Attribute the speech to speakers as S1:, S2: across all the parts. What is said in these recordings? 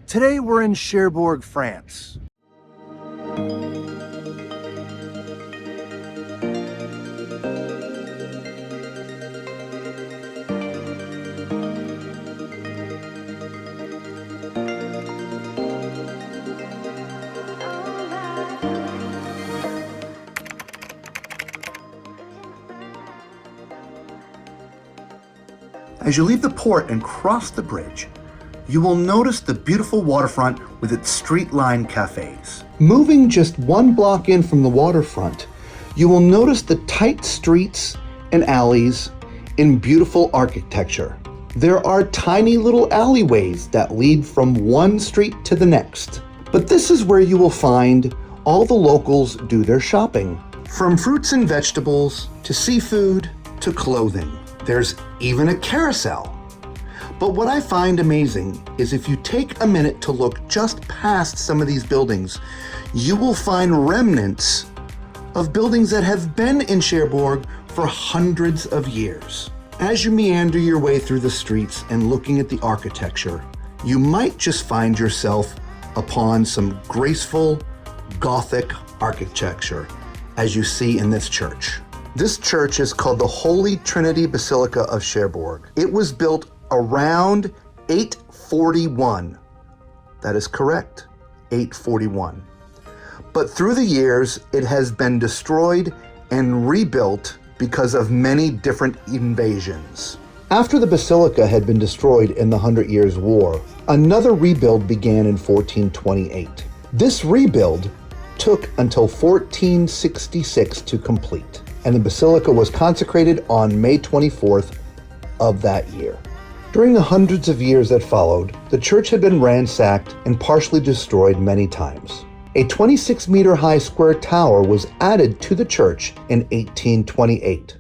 S1: Today we're in Cherbourg, France. As you leave the port and cross the bridge, you will notice the beautiful waterfront with its street-lined cafes. Moving just one block in from the waterfront, you will notice the tight streets and alleys in beautiful architecture. There are tiny little alleyways that lead from one street to the next. But this is where you will find all the locals do their shopping. From fruits and vegetables, to seafood, to clothing. There's even a carousel. But what I find amazing is if you take a minute to look just past some of these buildings, you will find remnants of buildings that have been in Cherbourg for hundreds of years. As you meander your way through the streets and looking at the architecture, you might just find yourself upon some graceful Gothic architecture, as you see in this church. This church is called the Holy Trinity Basilica of Cherbourg. It was built around 841. That is correct, 841. But through the years, it has been destroyed and rebuilt because of many different invasions. After the basilica had been destroyed in the 100 Years' War, another rebuild began in 1428. This rebuild took until 1466 to complete, and the basilica was consecrated on May 24th of that year. During the hundreds of years that followed, the church had been ransacked and partially destroyed many times. A 26-meter-high square tower was added to the church in 1828.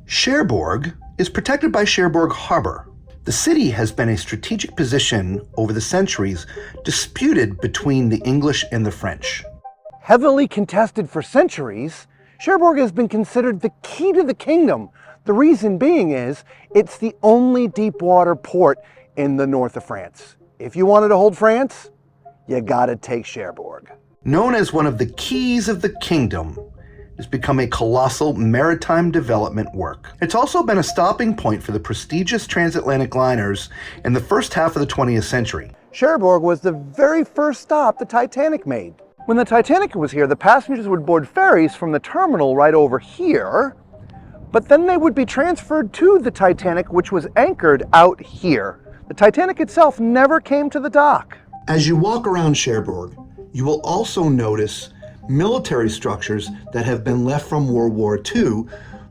S1: Cherbourg is protected by Cherbourg Harbor. The city has been a strategic position over the centuries, disputed between the English and the French. Heavily contested for centuries, Cherbourg has been considered the key to the kingdom. The reason being is it's the only deep water port in the north of France. If you wanted to hold France, you gotta take Cherbourg. Known as one of the keys of the kingdom, it's become a colossal maritime development work. It's also been a stopping point for the prestigious transatlantic liners in the first half of the 20th century. Cherbourg was the very first stop the Titanic made. When the Titanic was here, the passengers would board ferries from the terminal right over here, but then they would be transferred to the Titanic, which was anchored out here. The Titanic itself never came to the dock. As you walk around Cherbourg, you will also notice military structures that have been left from World War II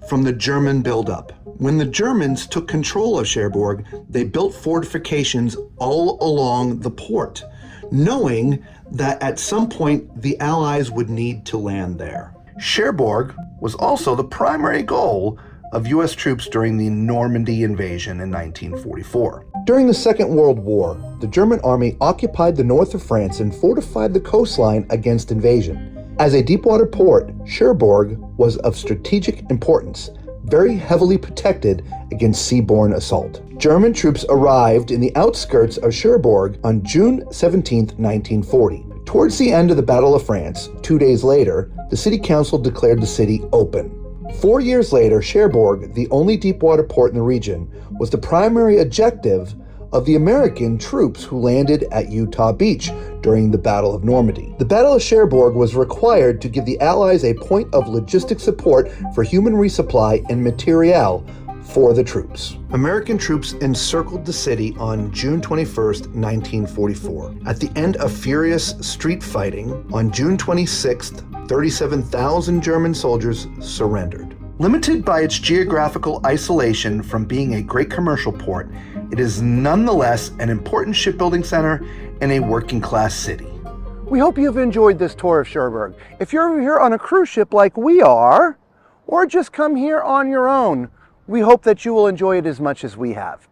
S1: from the German buildup. When the Germans took control of Cherbourg, they built fortifications all along the port, knowing that at some point the Allies would need to land there. Cherbourg was also the primary goal of U.S. troops during the Normandy invasion in 1944. During the Second World War, the German army occupied the north of France and fortified the coastline against invasion. As a deepwater port, Cherbourg was of strategic importance, very heavily protected against seaborne assault. German troops arrived in the outskirts of Cherbourg on June 17, 1940. Towards the end of the Battle of France, 2 days later, the city council declared the city open. 4 years later, Cherbourg, the only deepwater port in the region, was the primary objective of the American troops who landed at Utah Beach during the Battle of Normandy. The Battle of Cherbourg was required to give the Allies a point of logistic support for human resupply and materiel for the troops. American troops encircled the city on June 21st, 1944. At the end of furious street fighting, on June 26th, 37,000 German soldiers surrendered. Limited by its geographical isolation from being a great commercial port, it is nonetheless an important shipbuilding center and a working-class city. We hope you've enjoyed this tour of Cherbourg. If you're here on a cruise ship like we are, or just come here on your own, we hope that you will enjoy it as much as we have.